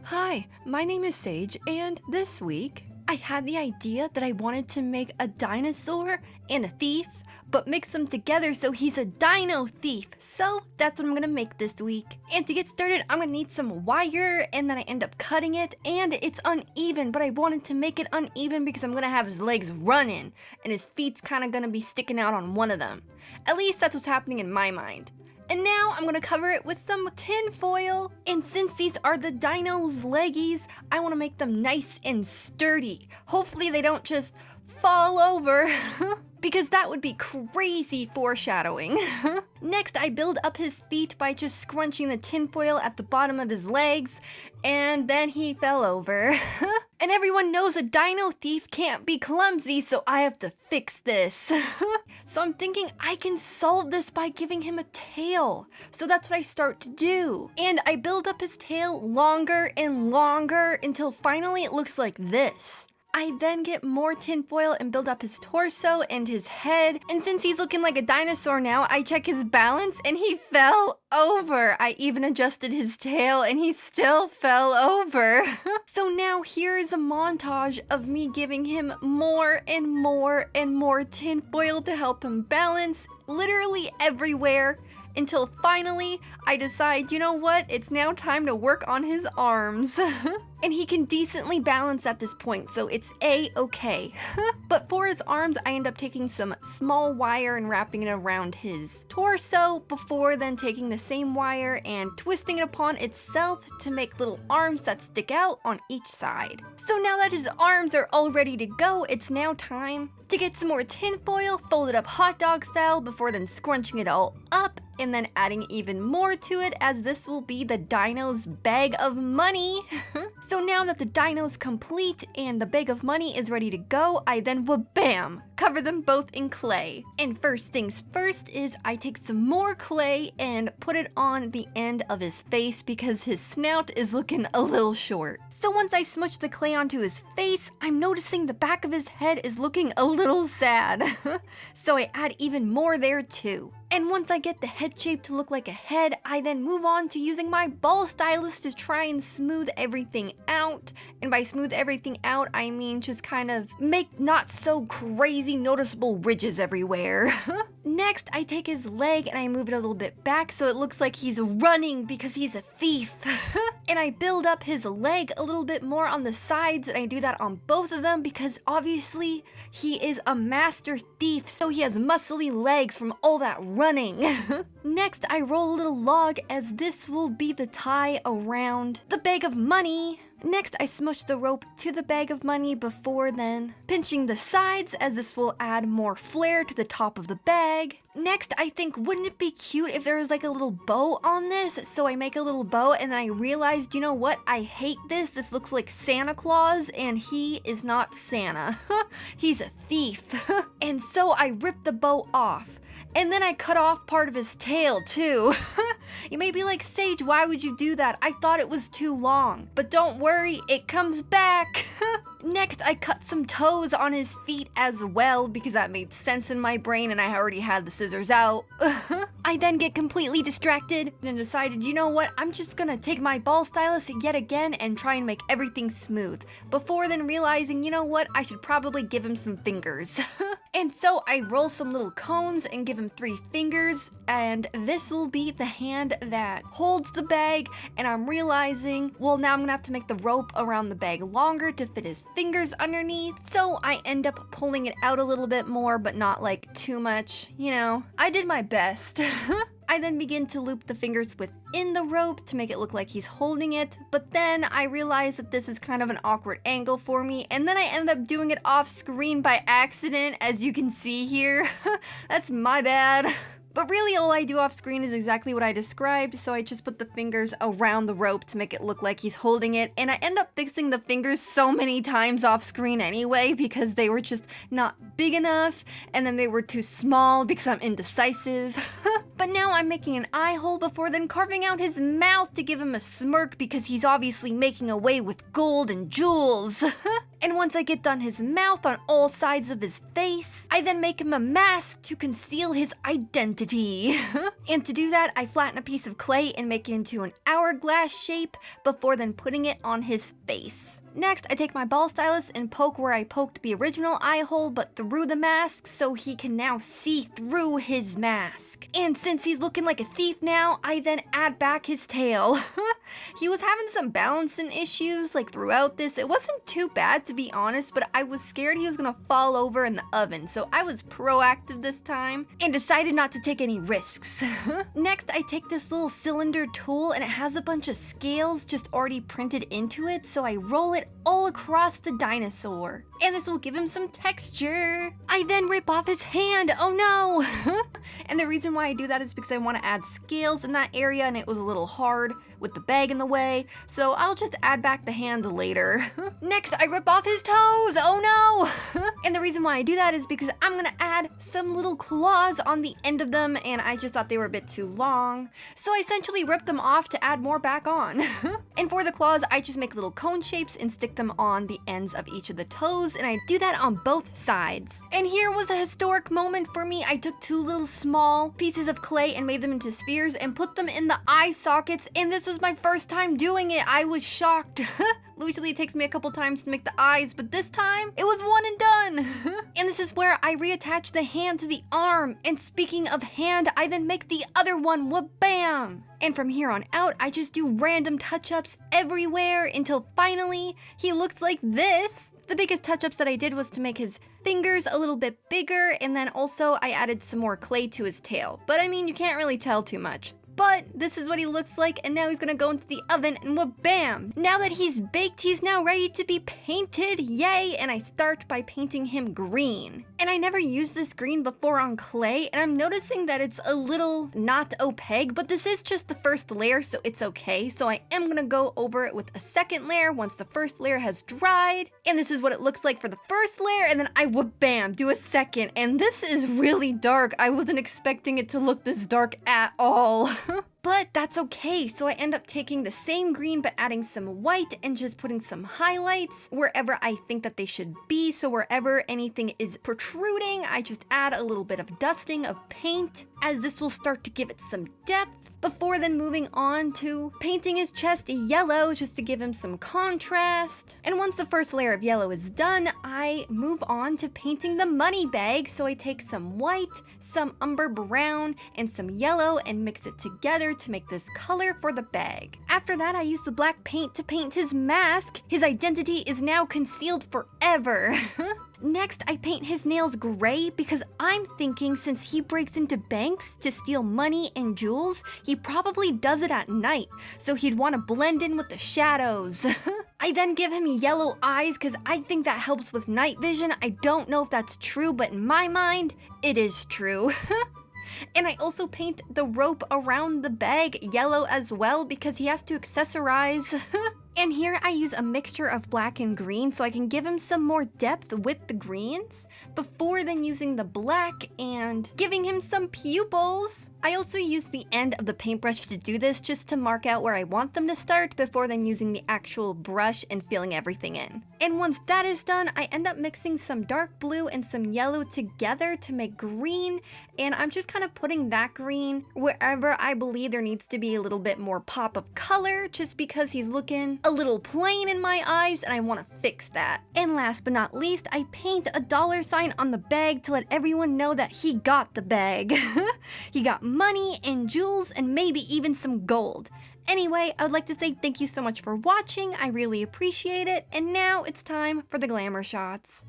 Hi, my name is Sage, and this week I had the idea that I wanted to make a dinosaur and a thief, but mix them together so he's a dino thief. So that's what I'm gonna make this week. And to get started, I'm gonna need some wire, and then I end up cutting it, and it's uneven, but I wanted to make it uneven because I'm gonna have his legs running, and his feet's kind of gonna be sticking out on one of them. At least that's what's happening in my mind. And now I'm gonna cover it with some tin foil. And since these are the dino's leggies, I wanna make them nice and sturdy. Hopefully they don't just fall over because that would be crazy foreshadowing. Next, I build up his feet by just scrunching the tinfoil at the bottom of his legs, and then he fell over. And everyone knows a dino thief can't be clumsy, so I have to fix this. So I'm thinking I can solve this by giving him a tail. So that's what I start to do. And I build up his tail longer and longer until finally it looks like this. I then get more tinfoil and build up his torso and his head. And since he's looking like a dinosaur now, I check his balance and he fell over. I even adjusted his tail and he still fell over. So now here's a montage of me giving him more and more and more tinfoil to help him balance literally everywhere. Until finally, I decide, you know what? It's now time to work on his arms. And he can decently balance at this point, so it's A-okay. But for his arms, I end up taking some small wire and wrapping it around his torso before then taking the same wire and twisting it upon itself to make little arms that stick out on each side. So now that his arms are all ready to go, it's now time to get some more tinfoil, fold it up hot dog style before then scrunching it all up and then adding even more to it, as this will be the dino's bag of money. So now that the dino's complete and the bag of money is ready to go, I then wha-bam, cover them both in clay. And first things first is I take some more clay and put it on the end of his face because his snout is looking a little short. So once I smush the clay onto his face, I'm noticing the back of his head is looking a little sad. So I add even more there too. And once I get the head shape to look like a head, I then move on to using my ball stylus to try and smooth everything out. And by smooth everything out, I mean just kind of make not so crazy noticeable ridges everywhere. Next, I take his leg and I move it a little bit back so it looks like he's running because he's a thief. And I build up his leg a little bit more on the sides, and I do that on both of them because obviously he is a master thief, so he has muscly legs from all that running. Next, I roll a little log as this will be the tie around the bag of money. Next, I smush the rope to the bag of money before then pinching the sides, as this will add more flair to the top of the bag. Next, I think, wouldn't it be cute if there was like a little bow on this? So I make a little bow and then I realized, you know what? I hate this. This looks like Santa Claus and he is not Santa. He's a thief. And so I rip the bow off. And then I cut off part of his tail too. You may be like, Sage, why would you do that? I thought it was too long. But don't worry, it comes back. Next, I cut some toes on his feet as well because that made sense in my brain and I already had the scissors out. I then get completely distracted and decided, you know what? I'm just gonna take my ball stylus yet again and try and make everything smooth. Before then realizing, you know what? I should probably give him some fingers. And so I roll some little cones and give him 3 fingers, and this will be the hand that holds the bag. And I'm realizing, well, now I'm gonna have to make the rope around the bag longer to fit his fingers underneath. So I end up pulling it out a little bit more, but not like too much. You know, I did my best. I then begin to loop the fingers within the rope to make it look like he's holding it, but then I realize that this is kind of an awkward angle for me, and then I end up doing it off screen by accident, as you can see here. That's my bad. But really all I do off screen is exactly what I described, so I just put the fingers around the rope to make it look like he's holding it, and I end up fixing the fingers so many times off screen anyway because they were just not big enough, and then they were too small because I'm indecisive. But now I'm making an eye hole before then carving out his mouth to give him a smirk because he's obviously making away with gold and jewels. And once I get done his mouth on all sides of his face, I then make him a mask to conceal his identity. And to do that, I flatten a piece of clay and make it into an hourglass shape before then putting it on his face. Next, I take my ball stylus and poke where I poked the original eye hole but through the mask so he can now see through his mask. And since he's looking like a thief now, I then add back his tail. He was having some balancing issues like throughout this. It wasn't too bad to be honest, but I was scared he was gonna fall over in the oven, so I was proactive this time and decided not to take any risks. Next, I take this little cylinder tool and it has a bunch of scales just already printed into it, so I roll it all across the dinosaur. And this will give him some texture. I then rip off his hand, oh no! And the reason why I do that is because I want to add scales in that area and it was a little hard with the bag in the way, so I'll just add back the hand later. Next, I rip off his toes, oh no! And the reason why I do that is because I'm gonna add some little claws on the end of them and I just thought they were a bit too long, so I essentially rip them off to add more back on. And for the claws, I just make little cone shapes and stick them on the ends of each of the toes, and I do that on both sides. And here was a historic moment for me. I took two little small pieces of clay and made them into spheres and put them in the eye sockets, and this was my first time doing it. I was shocked. Usually it takes me a couple times to make the eyes, but this time it was one and done. And this is where I reattach the hand to the arm. And speaking of hand, I then make the other one, wha-bam! And from here on out, I just do random touch-ups everywhere until finally he looks like this. The biggest touch-ups that I did was to make his fingers a little bit bigger, and then also I added some more clay to his tail. But I mean, you can't really tell too much. But this is what he looks like, and now he's gonna go into the oven and wha-bam! Now that he's baked, he's now ready to be painted, yay! And I start by painting him green. And I never used this green before on clay, and I'm noticing that it's a little not opaque, but this is just the first layer, so it's okay. So I am gonna go over it with a second layer once the first layer has dried. And this is what it looks like for the first layer, and then I wha-bam! Do a second, and this is really dark. I wasn't expecting it to look this dark at all. But that's okay, so I end up taking the same green but adding some white and just putting some highlights wherever I think that they should be. So wherever anything is protruding, I just add a little bit of dusting of paint, as this will start to give it some depth, before then moving on to painting his chest yellow just to give him some contrast. And once the first layer of yellow is done, I move on to painting the money bag. So I take some white, some umber brown, and some yellow and mix it together to make this color for the bag. After that, I use the black paint to paint his mask. His identity is now concealed forever. Next, I paint his nails gray because I'm thinking since he breaks into banks to steal money and jewels, he probably does it at night, so he'd want to blend in with the shadows. I then give him yellow eyes because I think that helps with night vision. I don't know if that's true, but in my mind, it is true. And I also paint the rope around the bag yellow as well because he has to accessorize. And here I use a mixture of black and green so I can give him some more depth with the greens before then using the black and giving him some pupils. I also use the end of the paintbrush to do this just to mark out where I want them to start before then using the actual brush and filling everything in. And once that is done, I end up mixing some dark blue and some yellow together to make green, and I'm just kind of putting that green wherever I believe there needs to be a little bit more pop of color just because he's looking a little plain in my eyes and I want to fix that. And last but not least, I paint a $sign on the bag to let everyone know that he got the bag. He got money and jewels and maybe even some gold. Anyway, I would like to say thank you so much for watching. I really appreciate it. And now it's time for the glamour shots.